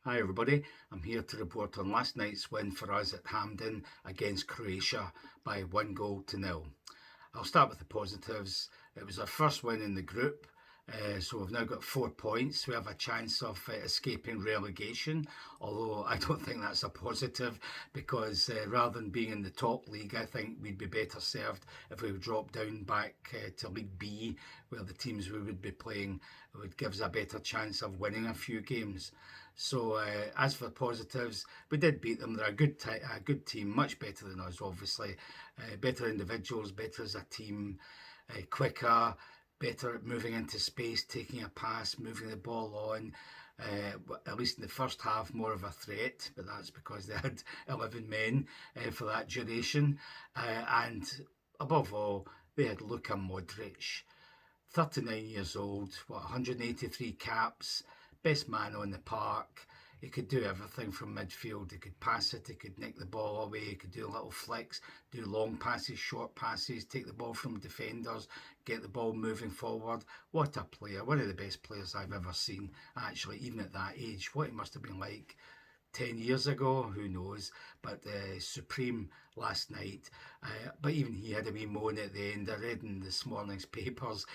Hi everybody, I'm here to report on last night's win for us at Hampden against Croatia by 1-0. I'll start with the positives. It was our first win in the group, so we've now got 4 points. We have a chance of escaping relegation, although I don't think that's a positive because rather than being in the top league, I think we'd be better served if we dropped down back to League B, where the teams we would be playing would give us a better chance of winning a few games. So as for positives, we did beat them. They're a good team, much better than us, obviously. Better individuals, better as a team, quicker, better at moving into space, taking a pass, moving the ball on. At least in the first half, more of a threat, but that's because they had 11 men for that duration. And above all, they had Luka Modric, 39 years old, 183 caps, best man on the park. He could do everything from midfield. He could pass it, he could nick the ball away, he could do little flicks, do long passes, short passes, take the ball from defenders, get the ball moving forward. What a player. One of the best players I've ever seen, actually, even at that age. What he must have been like 10 years ago, who knows, but supreme last night. But even he had a wee moan at the end. I read in this morning's papers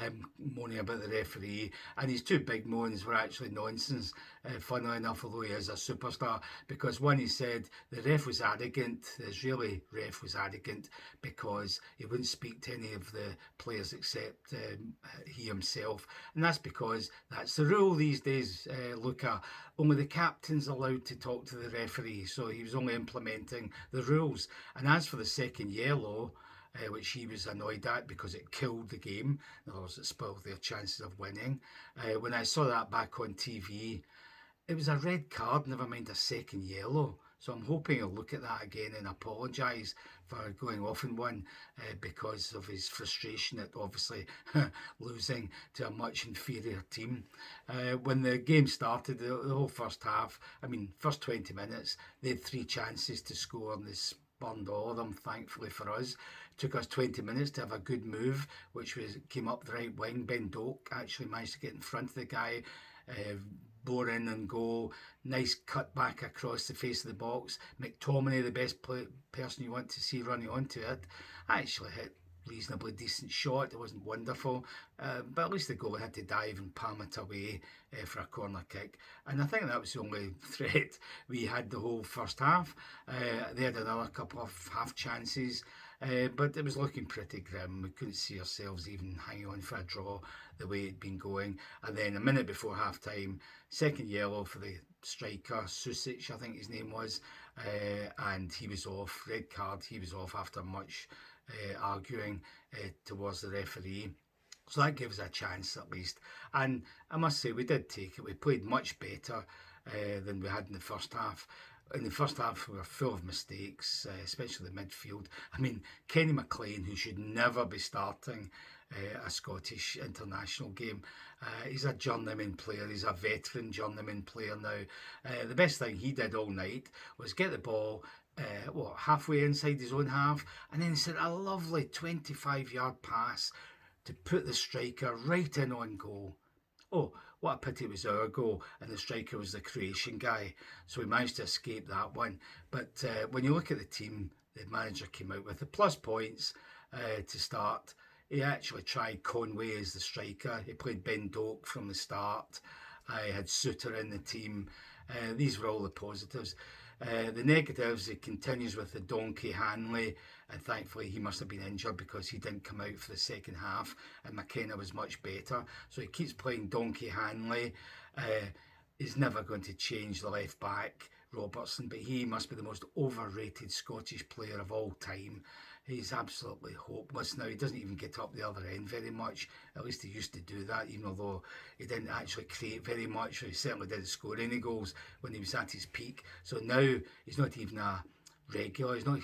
him moaning about the referee, and his two big moans were actually nonsense, funnily enough, although he is a superstar, because one, he said the ref was arrogant, the Israeli ref was arrogant because he wouldn't speak to any of the players except he himself, and that's because that's the rule these days, Luca. Only the captain's allowed to talk to the referee, so he was only implementing the rules. And as for the second yellow, which he was annoyed at because it killed the game, in other words, it spoiled their chances of winning. When I saw that back on TV, it was a red card, never mind a second yellow. So I'm hoping he'll look at that again and apologise for going off in one because of his frustration at obviously losing to a much inferior team. When the game started, the whole first half, first 20 minutes, they had 3 chances to score and they spurned all of them, thankfully for us. It took us 20 minutes to have a good move, which came up the right wing. Ben Doak actually managed to get in front of the guy, bore in and go. Nice cut back across the face of the box. McTominay, the best person you want to see running onto it, actually hit reasonably decent shot. It wasn't wonderful, but at least the goalie had to dive and palm it away for a corner kick. And I think that was the only threat we had the whole first half. They had another couple of half chances, but it was looking pretty grim. We couldn't see ourselves even hanging on for a draw the way it'd been going. And then a minute before half time, second yellow for the striker, Susic, I think his name was, and he was off, red card, he was off after much arguing towards the referee. So that gives us a chance at least. And I must say, we did take it. We played much better than we had in the first half. In the first half, we were full of mistakes, especially the midfield. Kenny McLean, who should never be starting a Scottish international game. He's a journeyman player. He's a veteran journeyman player now. The best thing he did all night was get the ball halfway inside his own half, and then set a lovely 25-yard pass to put the striker right in on goal. Oh, what a pity it was our goal and the striker was the Croatian guy. So we managed to escape that one. But when you look at the team, the manager came out with the plus points to start. He actually tried Conway as the striker. He played Ben Doak from the start. I had Suter in the team. These were all the positives. The negatives, it continues with the Donkey Hanley, and thankfully he must have been injured because he didn't come out for the second half, and McKenna was much better. So he keeps playing Donkey Hanley. He's never going to change the left back, Robertson, but he must be the most overrated Scottish player of all time. He's absolutely hopeless now. He doesn't even get up the other end very much. At least he used to do that, even although he didn't actually create very much. He certainly didn't score any goals when he was at his peak. So now he's not even a regular. He's not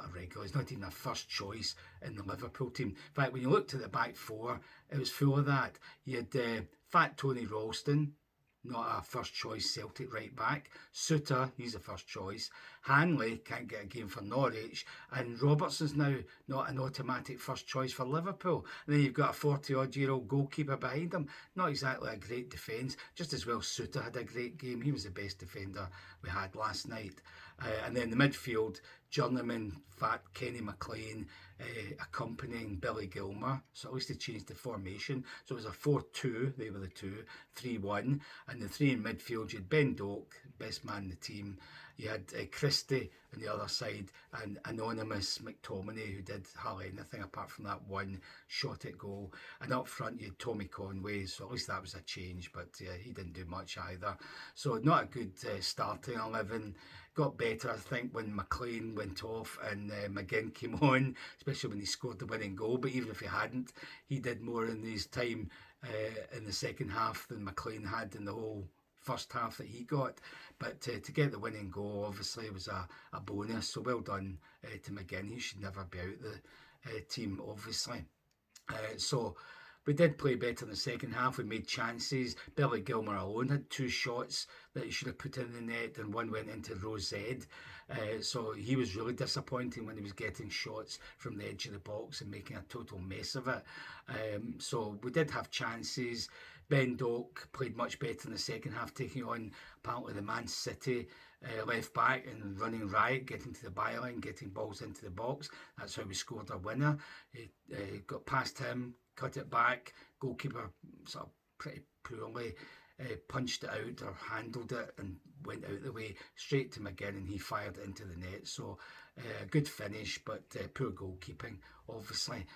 a regular. He's not even a first choice in the Liverpool team. In fact, when you looked at the back four, it was full of that. You had Fat Tony Ralston, not a first choice Celtic right back. Suter, he's a first choice. Hanley can't get a game for Norwich, and Robertson's now not an automatic first choice for Liverpool. And then you've got a 40-odd-year-old goalkeeper behind him. Not exactly a great defence. Just as well, Suter had a great game. He was the best defender we had last night. And then the midfield, journeyman fat Kenny McLean accompanying Billy Gilmer. So at least they changed the formation. So it was a 4-2, they were the two, 3-1. And the three in midfield, you had Ben Doak, best man in the team. You had Christie on the other side and anonymous McTominay, who did hardly anything apart from that one shot at goal. And up front, you had Tommy Conway, so at least that was a change, but he didn't do much either. So not a good starting 11. Got better, I think, when McLean went off and McGinn came on, especially when he scored the winning goal. But even if he hadn't, he did more in his time in the second half than McLean had in the whole first half that he got. But to get the winning goal, obviously, was a bonus. So well done to McGinn. He should never be out the team, obviously. So we did play better in the second half. We made chances. Billy Gilmer alone had two shots that he should have put in the net, and one went into Rose Ed. So he was really disappointing when he was getting shots from the edge of the box and making a total mess of it. So we did have chances. Ben Doak played much better in the second half, taking on apparently the Man City left back and running riot, getting to the byline, getting balls into the box. That's how we scored our winner. He got past him, cut it back. Goalkeeper sort of pretty poorly punched it out or handled it and went out the way straight to McGinn, and he fired it into the net. So good finish, but poor goalkeeping, obviously.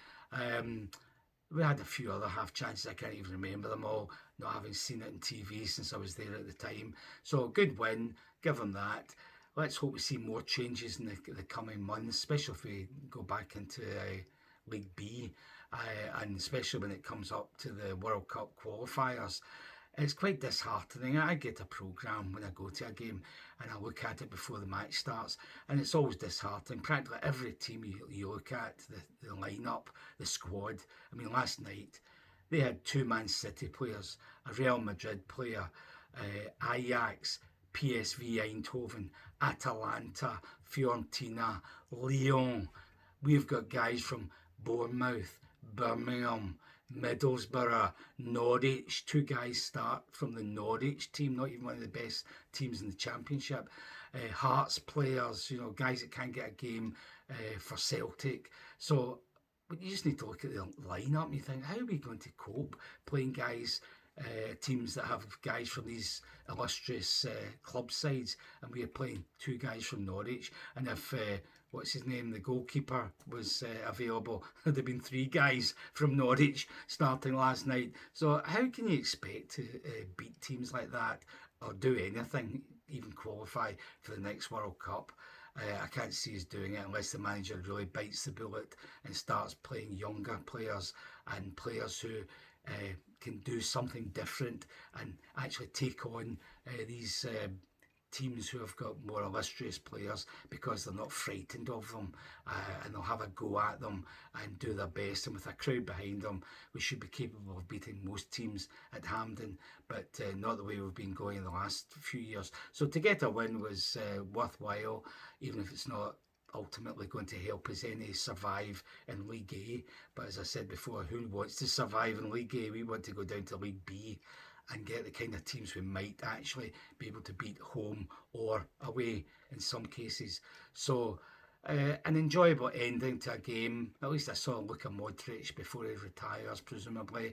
We had a few other half chances. I can't even remember them all, not having seen it on TV since I was there at the time. So good win, give them that. Let's hope we see more changes in the coming months, especially if we go back into League B, and especially when it comes up to the World Cup qualifiers. It's quite disheartening. I get a programme when I go to a game and I look at it before the match starts, and it's always disheartening. Practically every team you look at, the lineup, the squad. I mean, last night they had two Man City players, a Real Madrid player, Ajax, PSV Eindhoven, Atalanta, Fiorentina, Lyon. We've got guys from Bournemouth, Birmingham, Middlesbrough, Norwich. Two guys start from the Norwich team, not even one of the best teams in the Championship. Hearts players, guys that can't get a game for Celtic. So you just need to look at the lineup and you think, how are we going to cope playing guys, teams that have guys from these illustrious club sides, and we are playing two guys from Norwich. And if what's his name, the goalkeeper, was available, there'd have been three guys from Norwich starting last night. So how can you expect to beat teams like that or do anything, even qualify for the next World Cup? I can't see us doing it unless the manager really bites the bullet and starts playing younger players and players who can do something different and actually take on these teams who have got more illustrious players, because they're not frightened of them, and they'll have a go at them and do their best. And with a crowd behind them, we should be capable of beating most teams at Hampden, but not the way we've been going in the last few years. So to get a win was worthwhile, even if it's not ultimately going to help us any survive in League A. But as I said before, who wants to survive in League A? We want to go down to League B and get the kind of teams we might actually be able to beat home or away in some cases. So an enjoyable ending to a game. At least I saw Luka Modric before he retires, presumably,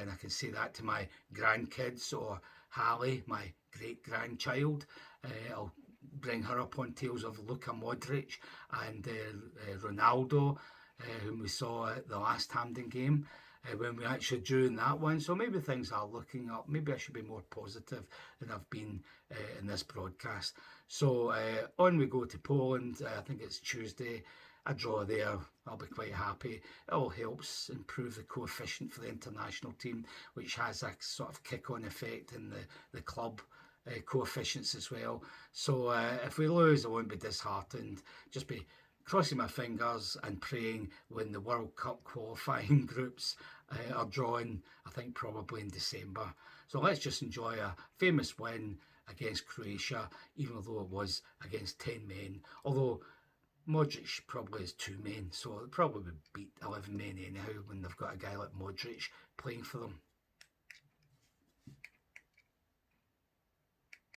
and I can say that to my grandkids, or Hallie, my great-grandchild. I'll bring her up on tales of Luka Modric and Ronaldo, whom we saw at the last Hampden game, when we actually drew in that one. So maybe things are looking up. Maybe I should be more positive than I've been in this broadcast. So on we go to Poland. I think it's Tuesday. A draw there, I'll be quite happy. It all helps improve the coefficient for the international team, which has a sort of kick-on effect in the club coefficients as well. So if we lose, I won't be disheartened. Just be crossing my fingers and praying when the World Cup qualifying groups are drawn, I think probably in December. So let's just enjoy a famous win against Croatia, even though it was against 10 men. Although Modric probably is 2 men, so it probably would beat 11 men anyhow when they've got a guy like Modric playing for them.